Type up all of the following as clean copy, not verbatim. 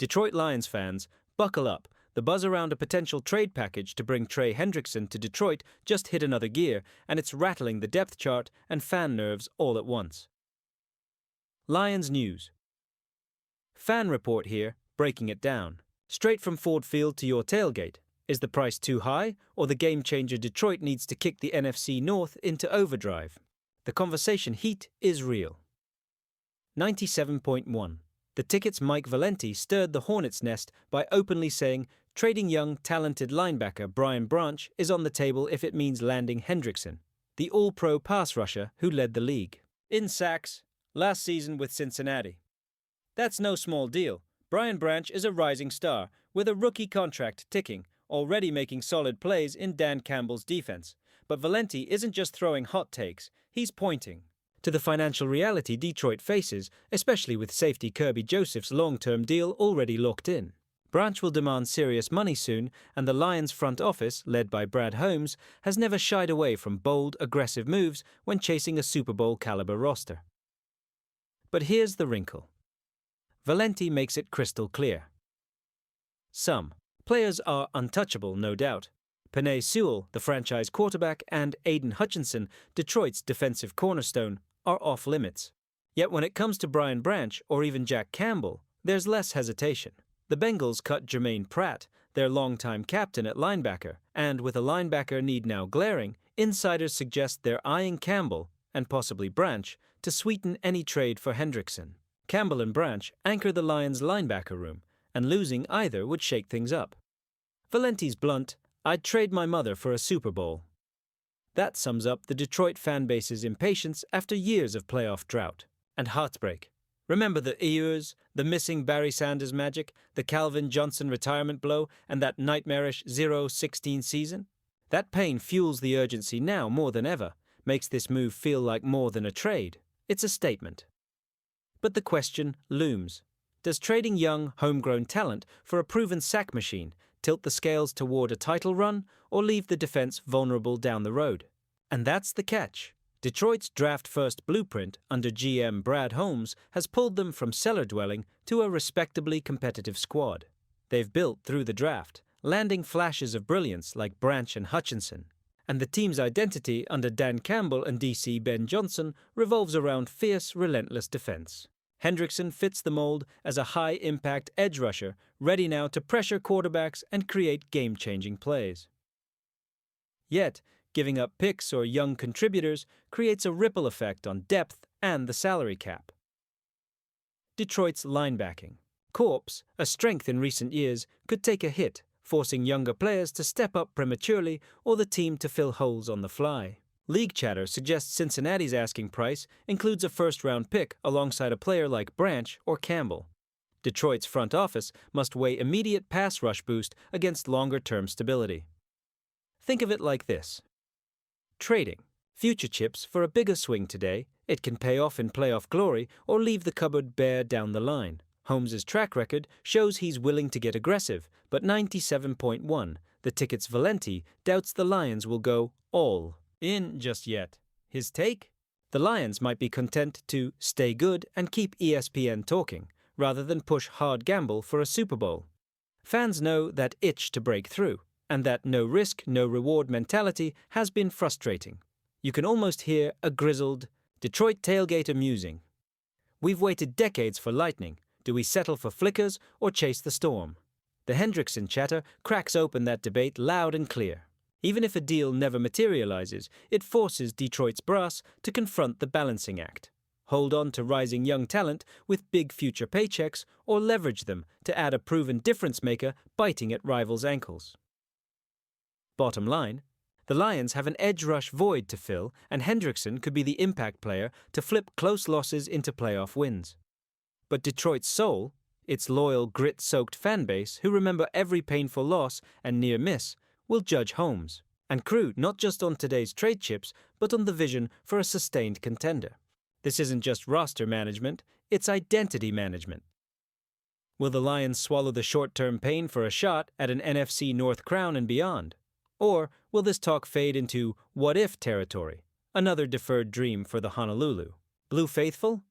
Detroit Lions fans, buckle up. The buzz around a potential trade package to bring Trey Hendrickson to Detroit just hit another gear, and it's rattling the depth chart and fan nerves all at once. Lions news. Fan report here, breaking it down. Straight from Ford Field to your tailgate. Is the price too high, or the game-changer Detroit needs to kick the NFC North into overdrive? The conversation heat is real. 97.1. The Ticket's Mike Valenti stirred the hornet's nest by openly saying trading young, talented linebacker Brian Branch is on the table if it means landing Hendrickson, the all-pro pass rusher who led the league in sacks last season with Cincinnati. That's no small deal. Brian Branch is a rising star with a rookie contract ticking, already making solid plays in Dan Campbell's defense. But Valenti isn't just throwing hot takes, he's pointing to the financial reality Detroit faces, especially with safety Kirby Joseph's long-term deal already locked in. Branch will demand serious money soon, and the Lions front office, led by Brad Holmes, has never shied away from bold, aggressive moves when chasing a Super Bowl-caliber roster. But here's the wrinkle. Valenti makes it crystal clear. Some players are untouchable, no doubt. Penei Sewell, the franchise quarterback, and Aiden Hutchinson, Detroit's defensive cornerstone, are off limits. Yet when it comes to Brian Branch or even Jack Campbell, there's less hesitation. The Bengals cut Jermaine Pratt, their longtime captain at linebacker, and with a linebacker need now glaring, insiders suggest they're eyeing Campbell, and possibly Branch, to sweeten any trade for Hendrickson. Campbell and Branch anchor the Lions' linebacker room, and losing either would shake things up. Valenti's blunt, "I'd trade my mother for a Super Bowl." That sums up the Detroit fanbase's impatience after years of playoff drought and heartbreak. Remember the ears, the missing Barry Sanders magic, the Calvin Johnson retirement blow, and that nightmarish 0-16 season? That pain fuels the urgency now more than ever, makes this move feel like more than a trade. It's a statement. But the question looms. Does trading young, homegrown talent for a proven sack machine tilt the scales toward a title run, or leave the defense vulnerable down the road? And that's the catch. Detroit's draft-first blueprint under GM Brad Holmes has pulled them from cellar-dwelling to a respectably competitive squad. They've built through the draft, landing flashes of brilliance like Branch and Hutchinson. And the team's identity under Dan Campbell and DC Ben Johnson revolves around fierce, relentless defense. Hendrickson fits the mold as a high-impact edge rusher, ready now to pressure quarterbacks and create game-changing plays. Yet, giving up picks or young contributors creates a ripple effect on depth and the salary cap. Detroit's linebacking corps, a strength in recent years, could take a hit, forcing younger players to step up prematurely or the team to fill holes on the fly. League chatter suggests Cincinnati's asking price includes a first-round pick alongside a player like Branch or Campbell. Detroit's front office must weigh immediate pass rush boost against longer-term stability. Think of it like this. Trading future chips for a bigger swing today. It can pay off in playoff glory or leave the cupboard bare down the line. Holmes' track record shows he's willing to get aggressive, but 97.1, the Ticket's Valenti, doubts the Lions will go all in just yet. His take? The Lions might be content to stay good and keep ESPN talking, rather than push hard gamble for a Super Bowl. Fans know that itch to break through, and that no risk, no reward mentality has been frustrating. You can almost hear a grizzled Detroit tailgater musing. We've waited decades for lightning. Do we settle for flickers or chase the storm? The Hendrickson chatter cracks open that debate loud and clear. Even if a deal never materializes, it forces Detroit's brass to confront the balancing act. Hold on to rising young talent with big future paychecks, or leverage them to add a proven difference maker biting at rivals' ankles. Bottom line, the Lions have an edge rush void to fill, and Hendrickson could be the impact player to flip close losses into playoff wins. But Detroit's soul, its loyal, grit-soaked fanbase who remember every painful loss and near miss, will judge Holmes and crew not just on today's trade chips, but on the vision for a sustained contender. This isn't just roster management, it's identity management. Will the Lions swallow the short-term pain for a shot at an NFC North crown and beyond? Or will this talk fade into what-if territory, another deferred dream for the Honolulu Blue Faithful?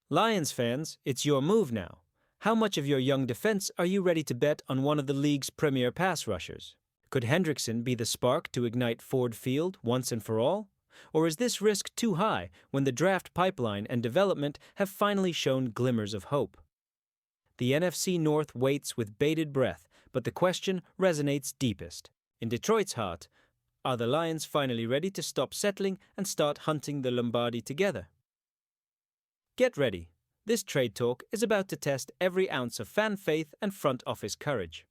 Lions fans, it's your move now. How much of your young defense are you ready to bet on one of the league's premier pass rushers? Could Hendrickson be the spark to ignite Ford Field once and for all? Or is this risk too high when the draft pipeline and development have finally shown glimmers of hope? The NFC North waits with bated breath, but the question resonates deepest. In Detroit's heart, are the Lions finally ready to stop settling and start hunting the Lombardi together? Get ready. This trade talk is about to test every ounce of fan faith and front office courage.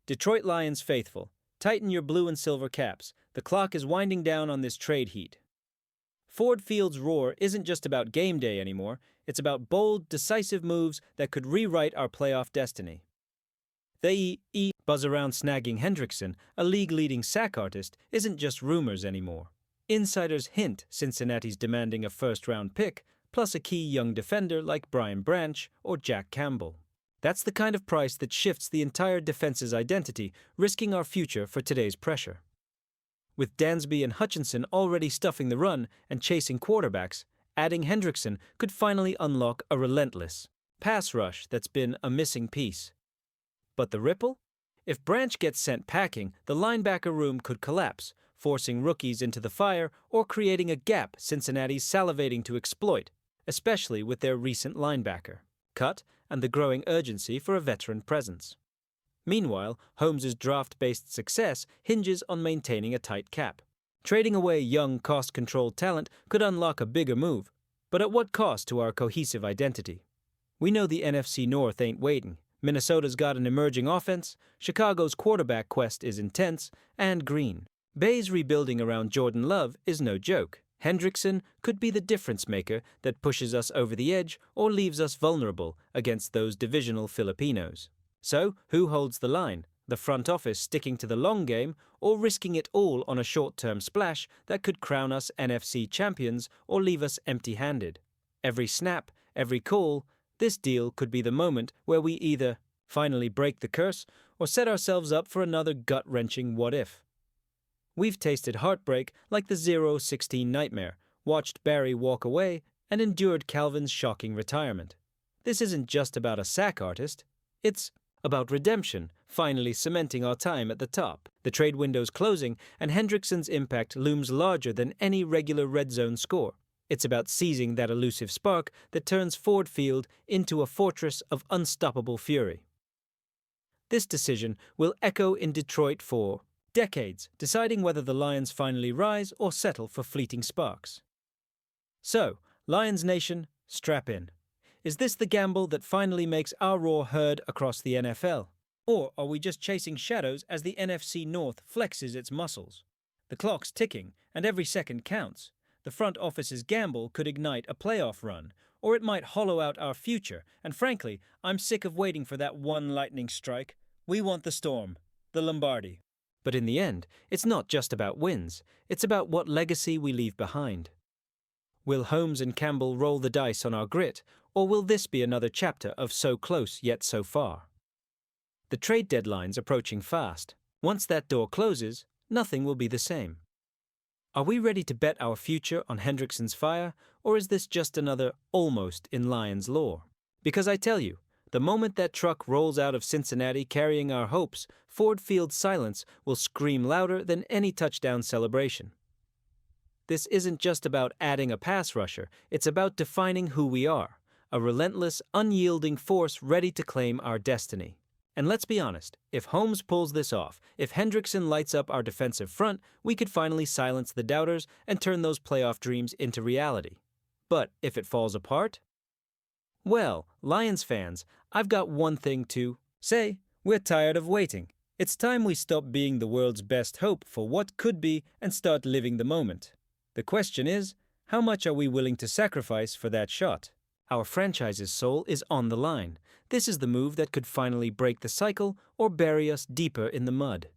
Detroit Lions faithful, tighten your blue and silver caps. The clock is winding down on this trade heat. Ford Field's roar isn't just about game day anymore, it's about bold, decisive moves that could rewrite our playoff destiny. The buzz around snagging Hendrickson, a league-leading sack artist, isn't just rumors anymore. Insiders hint Cincinnati's demanding a first-round pick, plus a key young defender like Brian Branch or Jack Campbell. That's the kind of price that shifts the entire defense's identity, risking our future for today's pressure. With Dansby and Hutchinson already stuffing the run and chasing quarterbacks, adding Hendrickson could finally unlock a relentless pass rush that's been a missing piece. But the ripple? If Branch gets sent packing, the linebacker room could collapse, forcing rookies into the fire or creating a gap Cincinnati's salivating to exploit, especially with their recent linebacker cut and the growing urgency for a veteran presence. Meanwhile, Holmes' draft-based success hinges on maintaining a tight cap. Trading away young, cost-controlled talent could unlock a bigger move, but at what cost to our cohesive identity? We know the NFC North ain't waiting. Minnesota's got an emerging offense, Chicago's quarterback quest is intense, and green. Bay's rebuilding around Jordan Love is no joke. Hendrickson could be the difference maker that pushes us over the edge or leaves us vulnerable against those divisional Filipinos. So, who holds the line? The front office sticking to the long game or risking it all on a short-term splash that could crown us NFC champions or leave us empty-handed? Every snap, every call, this deal could be the moment where we either finally break the curse or set ourselves up for another gut-wrenching what-if. We've tasted heartbreak like the 0-16 nightmare, watched Barry walk away, and endured Calvin's shocking retirement. This isn't just about a sack artist. It's about redemption, finally cementing our time at the top. The trade window's closing, and Hendrickson's impact looms larger than any regular red zone score. It's about seizing that elusive spark that turns Ford Field into a fortress of unstoppable fury. This decision will echo in Detroit for decades, deciding whether the Lions finally rise or settle for fleeting sparks. So, Lions Nation, strap in. Is this the gamble that finally makes our roar heard across the NFL? Or are we just chasing shadows as the NFC North flexes its muscles? The clock's ticking, and every second counts. The front office's gamble could ignite a playoff run, or it might hollow out our future, and frankly, I'm sick of waiting for that one lightning strike. We want the storm, the Lombardi. But in the end, it's not just about wins, it's about what legacy we leave behind. Will Holmes and Campbell roll the dice on our grit, or will this be another chapter of so close yet so far? The trade deadline's approaching fast. Once that door closes, nothing will be the same. Are we ready to bet our future on Hendrickson's fire, or is this just another almost in Lions lore? Because I tell you, the moment that truck rolls out of Cincinnati carrying our hopes, Ford Field's silence will scream louder than any touchdown celebration. This isn't just about adding a pass rusher, it's about defining who we are, a relentless, unyielding force ready to claim our destiny. And let's be honest, if Holmes pulls this off, if Hendrickson lights up our defensive front, we could finally silence the doubters and turn those playoff dreams into reality. But if it falls apart? Well, Lions fans, I've got one thing to say. We're tired of waiting. It's time we stop being the world's best hope for what could be and start living the moment. The question is, how much are we willing to sacrifice for that shot? Our franchise's soul is on the line. This is the move that could finally break the cycle or bury us deeper in the mud.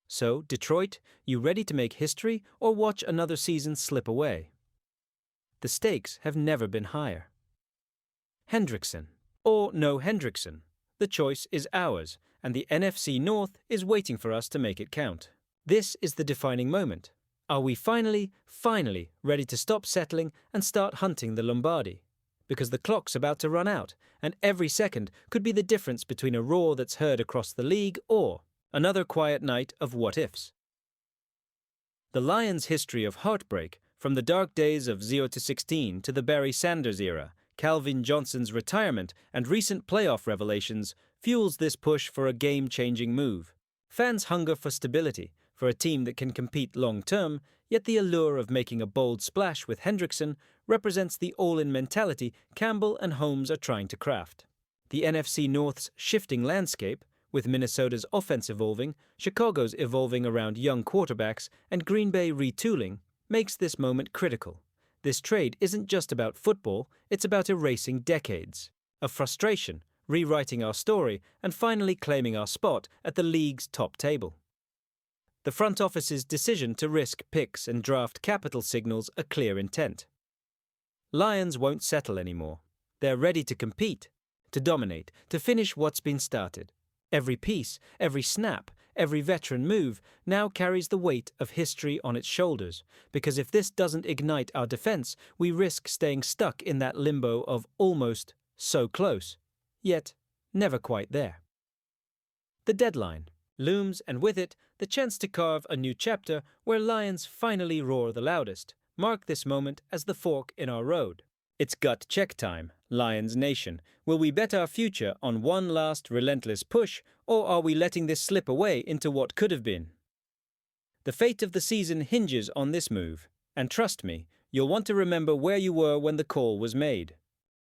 So, Detroit, you ready to make history or watch another season slip away? The stakes have never been higher. Hendrickson, or no Hendrickson. The choice is ours, and the NFC North is waiting for us to make it count. This is the defining moment. Are we finally ready to stop settling and start hunting the Lombardi? because the clock's about to run out, and every second could be the difference between a roar that's heard across the league or another quiet night of what-ifs. The Lions' history of heartbreak, from the dark days of 0-16 to the Barry Sanders era, Calvin Johnson's retirement, and recent playoff revelations, fuels this push for a game-changing move. Fans hunger for stability, for a team that can compete long-term, yet the allure of making a bold splash with Hendrickson represents the all-in mentality Campbell and Holmes are trying to craft. The NFC North's shifting landscape, with Minnesota's offense evolving, Chicago's evolving around young quarterbacks, and Green Bay retooling, makes this moment critical. This trade isn't just about football, it's about erasing decades of frustration, rewriting our story, and finally claiming our spot at the league's top table. The front office's decision to risk picks and draft capital signals a clear intent. Lions won't settle anymore. They're ready to compete, to dominate, to finish what's been started. Every piece, every snap, every veteran move now carries the weight of history on its shoulders, because if this doesn't ignite our defense, we risk staying stuck in that limbo of almost so close, yet never quite there. The deadline looms, and with it, the chance to carve a new chapter where Lions finally roar the loudest. Mark this moment as the fork in our road. It's gut check time, Lions Nation. Will we bet our future on one last relentless push, or are we letting this slip away into what could have been? The fate of the season hinges on this move, and trust me, you'll want to remember where you were when the call was made.